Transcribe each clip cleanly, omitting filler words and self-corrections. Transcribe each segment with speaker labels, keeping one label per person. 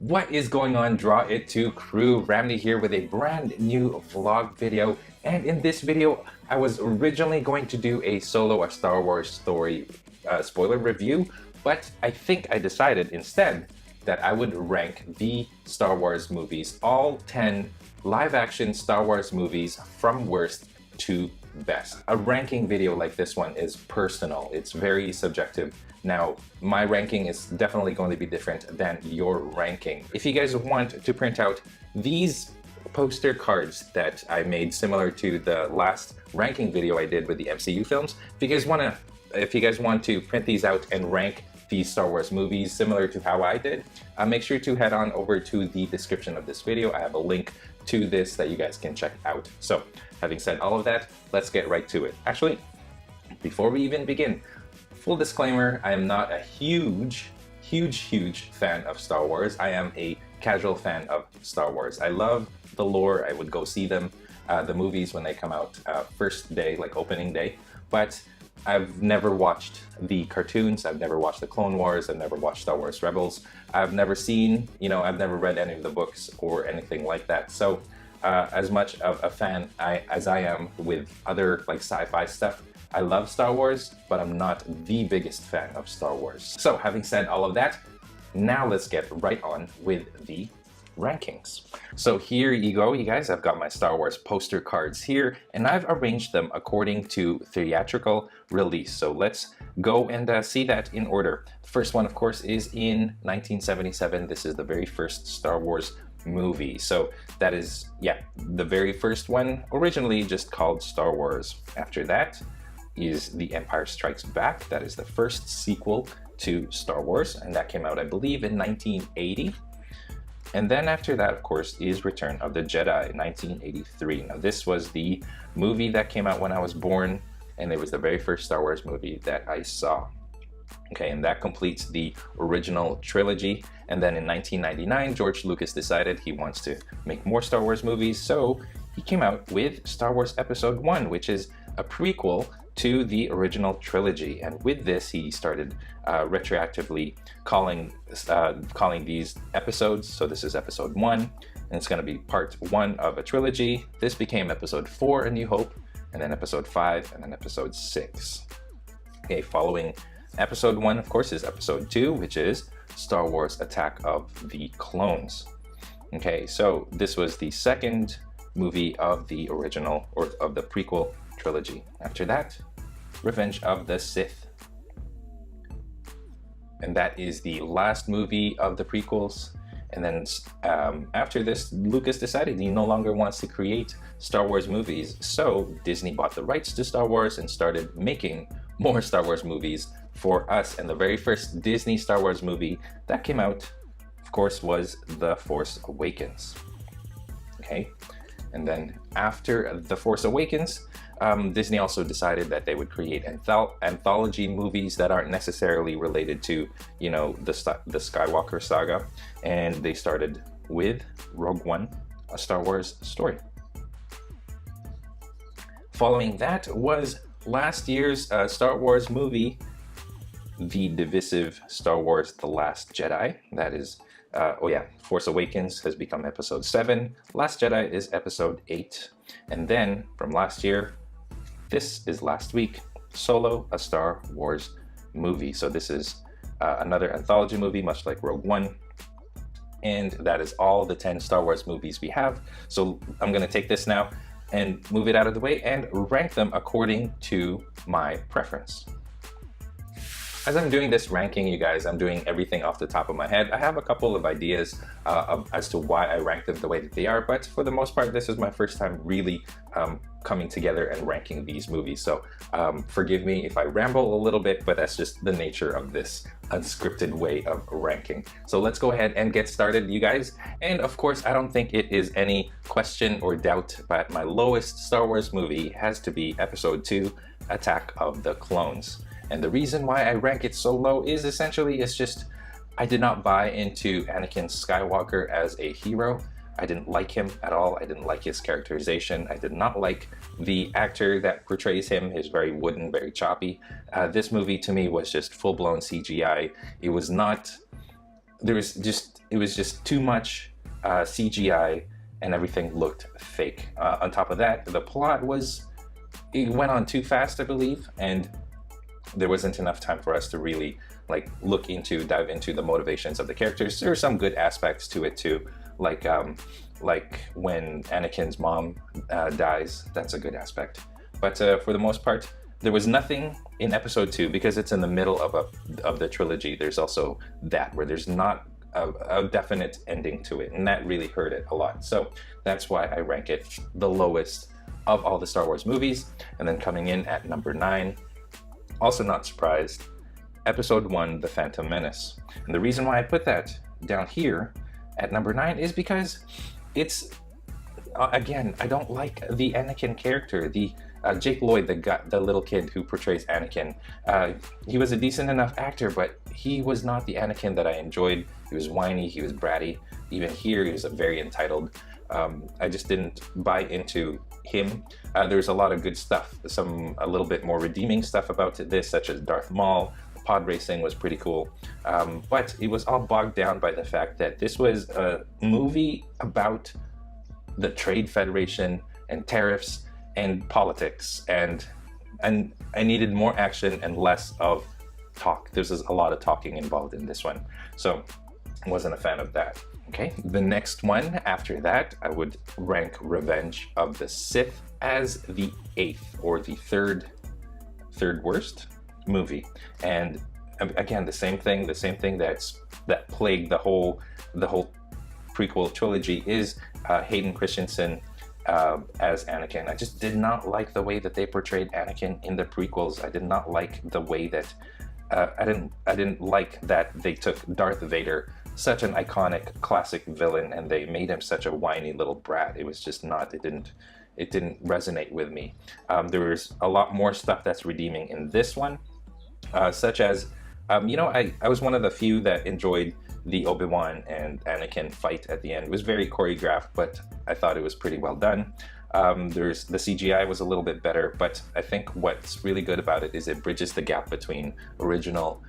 Speaker 1: What is going on, Draw It To crew? Ramney here with a brand new vlog video. And in this video, I was originally going to do a Star Wars story spoiler review, but I think I decided instead that I would rank the Star Wars movies, all 10 live-action Star Wars movies from worst to best. A ranking video like this one is personal. It's very subjective. Now, my ranking is definitely going to be different than your ranking. If you guys want to print out these poster cards that I made similar to the last ranking video I did with the MCU films, if you guys want to print these out and rank these Star Wars movies similar to how I did, make sure to head on over to the description of this video. I have a link to this that you guys can check out. So, having said all of that, let's get right to it. Actually, before we even begin, full disclaimer, I am not a huge fan of Star Wars. I am a casual fan of Star Wars. I love the lore. I would go see them, the movies when they come out first day, like opening day, but I've never watched the cartoons. I've never watched the Clone Wars. I've never watched Star Wars Rebels. I've never seen, I've never read any of the books or anything like that. So as much of a fan as I am with other like sci-fi stuff, I love Star Wars, but I'm not the biggest fan of Star Wars. So having said all of that, now let's get right on with the rankings. So here you go, you guys. I've got my Star Wars poster cards here, and I've arranged them according to theatrical release. So let's go and see that in order. The first one, of course, is in 1977. This is the very first Star Wars movie. So that is, the very first one, originally just called Star Wars. After that is The Empire Strikes Back. That is the first sequel to Star Wars, and that came out, I believe, in 1980. And then after that, of course, is Return of the Jedi, 1983. Now, this was the movie that came out when I was born, and it was the very first Star Wars movie that I saw. Okay, and that completes the original trilogy. And then in 1999, George Lucas decided he wants to make more Star Wars movies, so he came out with Star Wars Episode 1, which is a prequel to the original trilogy. And with this, he started retroactively calling these episodes. So this is Episode 1, and it's going to be part 1 of a trilogy. This became Episode 4, A New Hope, and then Episode 5, and then Episode 6. Okay, following Episode 1, of course, is Episode 2, which is Star Wars Attack of the Clones. Okay, so this was the second movie of the original, or of the prequel trilogy. After that, Revenge of the Sith. And that is the last movie of the prequels. And then after this, Lucas decided he no longer wants to create Star Wars movies. So Disney bought the rights to Star Wars and started making more Star Wars movies for us. And the very first Disney Star Wars movie that came out, of course, was The Force Awakens. Okay. And then after The Force Awakens, Disney also decided that they would create anthology movies that aren't necessarily related to, the Skywalker saga. And they started with Rogue One, a Star Wars story. Following that was last year's Star Wars movie, the divisive Star Wars The Last Jedi. That is Force Awakens has become Episode 7. Last Jedi is Episode 8. And then from last year, this is last week, Solo, a Star Wars movie. So this is another anthology movie, much like Rogue One. And that is all the 10 Star Wars movies we have. So I'm going to take this now and move it out of the way and rank them according to my preference. As I'm doing this ranking, you guys, I'm doing everything off the top of my head. I have a couple of ideas as to why I rank them the way that they are, but for the most part, this is my first time really coming together and ranking these movies. So forgive me if I ramble a little bit, but that's just the nature of this unscripted way of ranking. So let's go ahead and get started, you guys. And of course, I don't think it is any question or doubt, but my lowest Star Wars movie has to be Episode 2, Attack of the Clones. And the reason why I rank it so low is essentially, it's just, I did not buy into Anakin Skywalker as a hero. I didn't like him at all. I didn't like his characterization. I did not like the actor that portrays him. He's very wooden, very choppy. This movie to me was just full-blown CGI. It was not it was just too much CGI, and everything looked fake. On top of that, the plot it went on too fast, I believe, and there wasn't enough time for us to really like dive into the motivations of the characters. There are some good aspects to it too, like when Anakin's mom dies. That's a good aspect. But for the most part, there was nothing in episode 2, because it's in the middle of the trilogy. There's also that where there's not a definite ending to it, and that really hurt it a lot. So that's why I rank it the lowest of all the Star Wars movies. And then coming in at number 9, also not surprised, episode 1, The Phantom Menace. And the reason why I put that down here at number 9 is because it's, again, I don't like the Anakin character. The Jake Lloyd, the little kid who portrays Anakin, he was a decent enough actor, but he was not the Anakin that I enjoyed. He was whiny, he was bratty. Even here, he was very entitled. I just didn't buy into him. There's a lot of good stuff, a little bit more redeeming stuff about this, such as Darth Maul. Pod racing was pretty cool, but it was all bogged down by the fact that this was a movie about the Trade Federation and tariffs and politics, and I needed more action and less of talk. There's a lot of talking involved in this one, so I wasn't a fan of that. Okay, the next one after that, I would rank Revenge of the Sith as the 8th or the third worst movie. And again, the same thing that plagued the whole prequel trilogy is Hayden Christensen as Anakin. I just did not like the way that they portrayed Anakin in the prequels. I did not like the way that I didn't like that they took Darth Vader, such an iconic classic villain, and they made him such a whiny little brat. It was just not, it didn't resonate with me. There was a lot more stuff that's redeeming in this one, such as I was one of the few that enjoyed the Obi-Wan and Anakin fight at the end. It was very choreographed, but I thought it was pretty well done. The CGI was a little bit better, but I think what's really good about it is it bridges the gap between original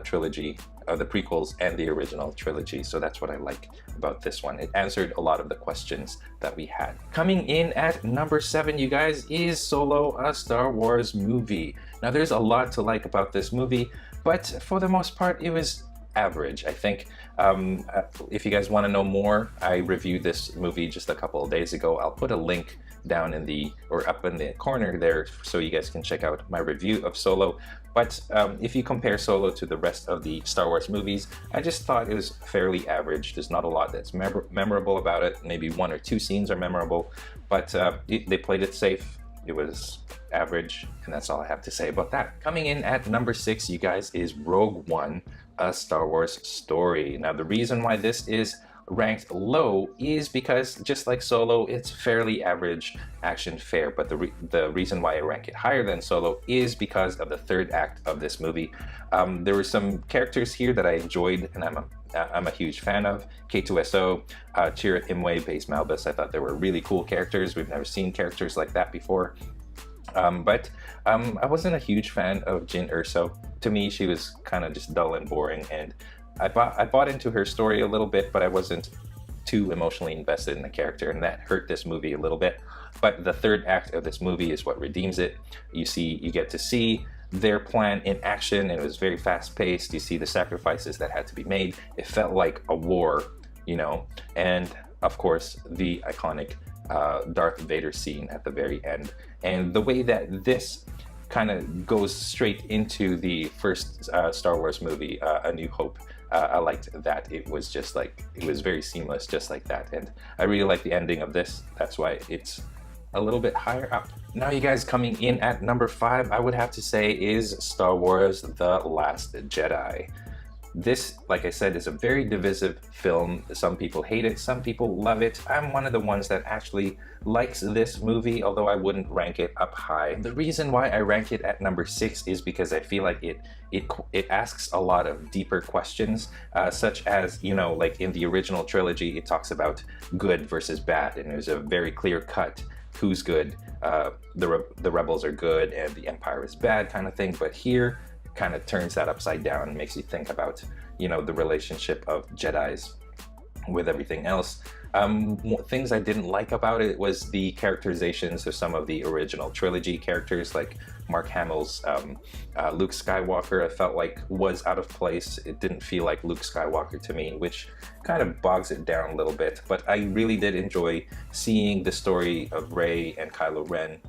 Speaker 1: trilogy, the prequels, and the original trilogy. So that's what I like about this one. It answered a lot of the questions that we had. Coming in at number 7, you guys, is Solo, a Star Wars movie. Now there's a lot to like about this movie, but for the most part it was average. I think if you guys want to know more, I reviewed this movie just a couple of days ago. I'll put a link down up in the corner there so you guys can check out my review of Solo. But if you compare Solo to the rest of the Star Wars movies, I just thought it was fairly average. There's not a lot that's memorable about it. Maybe 1 or 2 scenes are memorable, but they played it safe. It was average, and that's all I have to say about that. Coming in at number 6, you guys, is Rogue One, a Star Wars story. Now the reason why this is ranked low is because, just like Solo, it's fairly average action fare, but the reason why I rank it higher than Solo is because of the third act of this movie. There were some characters here that I enjoyed, and I'm a huge fan of. K2SO, Chirrut Imwe, Baze Malbus. I thought they were really cool characters. We've never seen characters like that before. But I wasn't a huge fan of Jyn Erso. To me, she was kind of just dull and boring, and I bought into her story a little bit, but I wasn't too emotionally invested in the character, and that hurt this movie a little bit. But the third act of this movie is what redeems it. You get to see their plan in action, and it was very fast-paced. You see the sacrifices that had to be made. It felt like a war, and of course the iconic Darth Vader scene at the very end. And the way that this kind of goes straight into the first Star Wars movie, A New Hope, I liked that. It was very seamless, just like that. And I really like the ending of this. That's why it's a little bit higher up. Now, you guys, coming in at number 5, I would have to say is Star Wars The Last Jedi. This, like I said, is a very divisive film. Some people hate it, some people love it. I'm one of the ones that actually likes this movie, although I wouldn't rank it up high. The reason why I rank it at number 6 is because I feel like it asks a lot of deeper questions, such as, like in the original trilogy, it talks about good versus bad, and there's a very clear cut who's good. The rebels are good and the Empire is bad kind of thing, but here kind of turns that upside down and makes you think about, you know, the relationship of Jedis with everything else. Things I didn't like about it was the characterizations of some of the original trilogy characters, like Mark Hamill's Luke Skywalker. I felt like was out of place. It didn't feel like Luke Skywalker to me, which kind of bogs it down a little bit. But I really did enjoy seeing the story of Rey and Kylo Ren.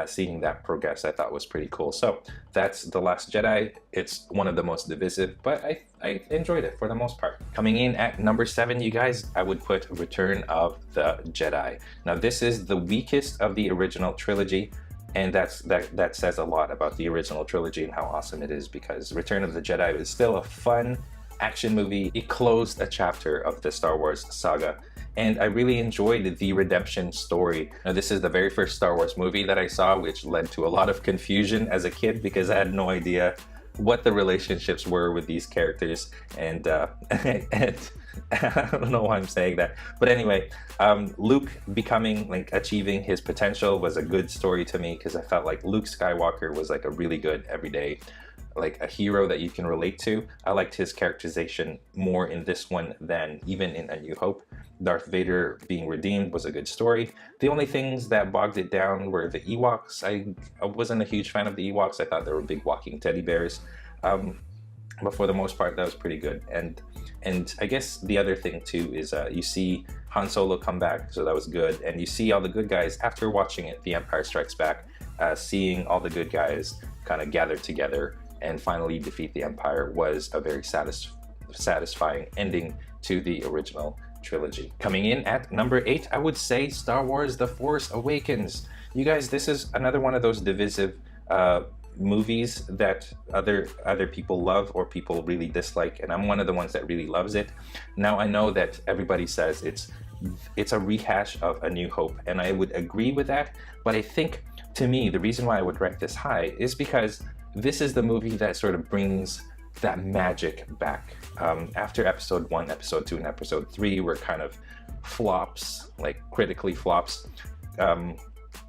Speaker 1: Seeing that progress, I thought was pretty cool. So that's The Last Jedi. It's one of the most divisive, but I enjoyed it for the most part. Coming in at number 7, you guys, I would put Return of the Jedi. Now this is the weakest of the original trilogy, and that says a lot about the original trilogy and how awesome it is, because Return of the Jedi is still a fun action movie. It closed a chapter of the Star Wars saga, and I really enjoyed the redemption story. Now this is the very first Star Wars movie that I saw, which led to a lot of confusion as a kid because I had no idea what the relationships were with these characters, and and I don't know why I'm saying that, but anyway, Luke becoming, like, achieving his potential was a good story to me, because I felt like Luke Skywalker was like a really good everyday, like, a hero that you can relate to. I liked his characterization more in this one than even in A New Hope. Darth Vader being redeemed was a good story. The only things that bogged it down were the Ewoks. I wasn't a huge fan of the Ewoks. I thought they were big walking teddy bears. But for the most part, that was pretty good. And I guess the other thing too is you see Han Solo come back, so that was good. And you see all the good guys after watching it, The Empire Strikes Back, seeing all the good guys kind of gather together and finally defeat the Empire was a very satisfying ending to the original trilogy. Coming in at number 8, I would say Star Wars The Force Awakens. You guys, this is another one of those divisive movies that other people love or people really dislike, and I'm one of the ones that really loves it. Now I know that everybody says it's a rehash of A New Hope, and I would agree with that, but I think, to me, the reason why I would rank this high is because this is the movie that sort of brings that magic back. After episode 1, episode 2, and episode 3 were kind of flops, like critically flops.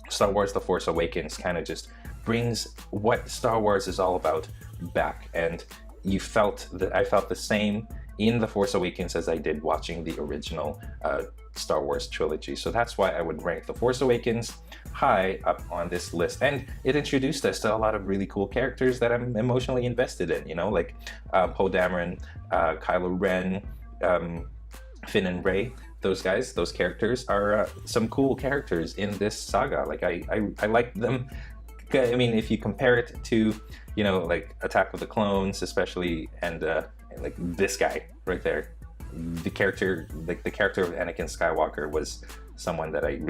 Speaker 1: Star Wars The Force Awakens kind of just brings what Star Wars is all about back, and I felt the same in The Force Awakens as I did watching the original Star Wars trilogy. So that's why I would rank The Force Awakens high up on this list. And it introduced us to a lot of really cool characters that I'm emotionally invested in, you know, like Poe Dameron, Kylo Ren, Finn and Rey. Those guys, those characters are some cool characters in this saga. Like I like them. I mean, if you compare it to, you know, like Attack of the Clones, especially, and like this guy right there, the character of Anakin Skywalker was someone that I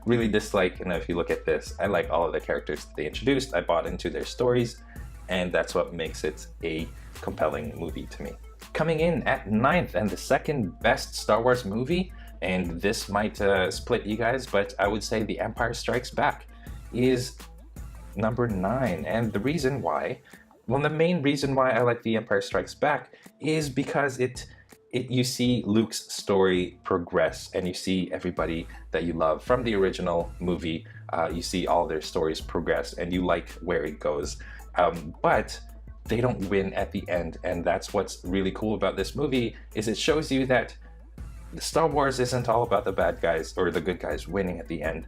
Speaker 1: really dislike. And if you look at this, I like all of the characters that they introduced. I bought into their stories, and that's what makes it a compelling movie to me. Coming in at 9th and the second best Star Wars movie, and this might split you guys, but I would say The Empire Strikes Back is number 9. And the reason why, well, the main reason why I like The Empire Strikes Back is because you see Luke's story progress, and you see everybody that you love from the original movie, you see all their stories progress, and you like where it goes. But they don't win at the end, and that's what's really cool about this movie, is it shows you that Star Wars isn't all about the bad guys or the good guys winning at the end.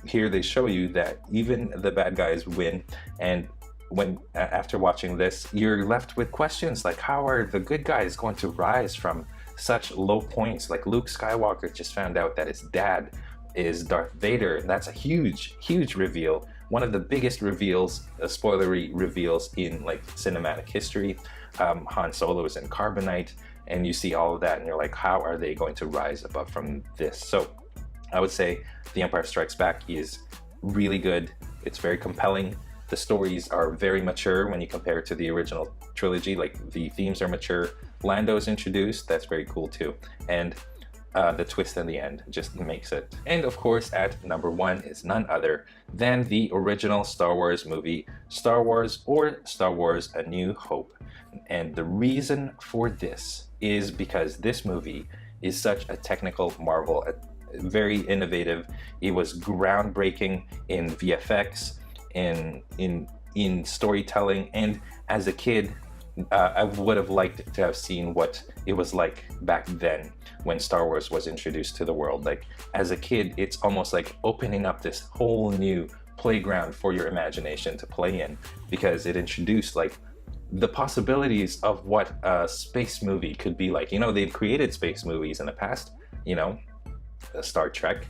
Speaker 1: Here they show you that even the bad guys win, and when after watching this, you're left with questions like, how are the good guys going to rise from such low points? Like Luke Skywalker just found out that his dad is Darth Vader, and that's a huge reveal. One of the biggest reveals, spoilery reveals in like cinematic history. Han Solo is in carbonite, and you see all of that, and you're like, how are they going to rise above from this? So I would say The Empire Strikes Back is really good. It's very compelling. The stories are very mature when you compare it to the original trilogy. Like, the themes are mature. Lando's introduced, that's very cool too. And the twist in the end just makes it. And of course, at number 1 is none other than the original Star Wars movie, Star Wars or Star Wars A New Hope. And the reason for this is because this movie is such a technical marvel, very innovative. It was groundbreaking in VFX, in storytelling, and as a kid, I would have liked to have seen what it was like back then when Star Wars was introduced to the world. Like as a kid, it's almost like opening up this whole new playground for your imagination to play in, because it introduced like the possibilities of what a space movie could be like. You know, they've created space movies in the past, you know, Star Trek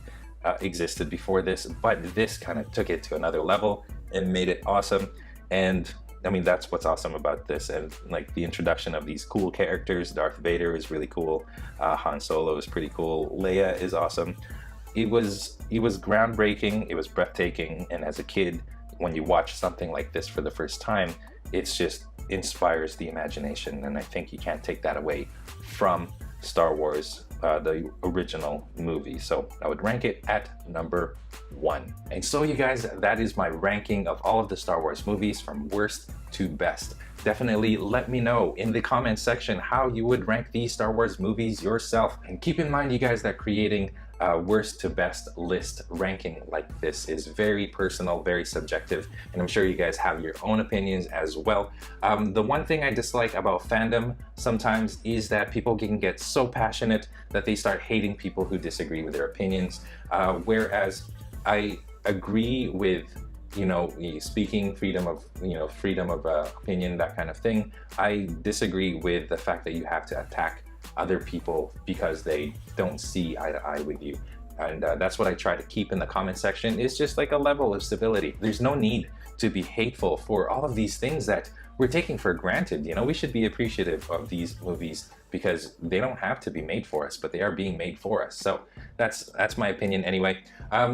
Speaker 1: existed before this, but this kind of took it to another level and made it awesome. And I mean, that's what's awesome about this. And like the introduction of these cool characters. Darth Vader is really cool. Han Solo is pretty cool. Leia is awesome. It was groundbreaking. It was breathtaking. And as a kid, when you watch something like this for the first time, it's just inspires the imagination. And I think you can't take that away from Star Wars, the original movie. So I would rank it at number 1. And so you guys, that is my ranking of all of the Star Wars movies from worst to best. Definitely let me know in the comments section how you would rank these Star Wars movies yourself. And keep in mind, you guys, that creating a worst to best list ranking like this is very personal, very subjective, and I'm sure you guys have your own opinions as well. The one thing I dislike about fandom sometimes is that people can get so passionate that they start hating people who disagree with their opinions, whereas I agree with, you know, speaking freedom of, you know, freedom of opinion, that kind of thing. I disagree with the fact that you have to attack other people because they don't see eye to eye with you. And that's what I try to keep in the comment section, is just like a level of civility. There's no need to be hateful for all of these things that we're taking for granted. You know, we should be appreciative of these movies because they don't have to be made for us, but they are being made for us. So that's my opinion anyway.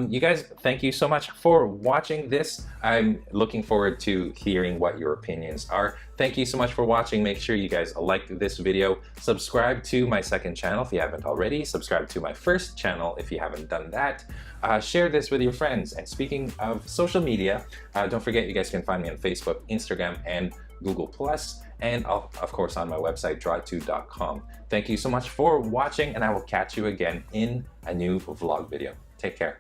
Speaker 1: You guys, thank you so much for watching this. I'm looking forward to hearing what your opinions are. Thank you so much for watching. Make sure you guys like this video. Subscribe to my second channel if you haven't already. Subscribe to my first channel if you haven't done that. Share this with your friends. And speaking of social media, don't forget you guys can find me on Facebook, Instagram, and Google+, and of course on my website, draw2.com. Thank you so much for watching, and I will catch you again in a new vlog video. Take care.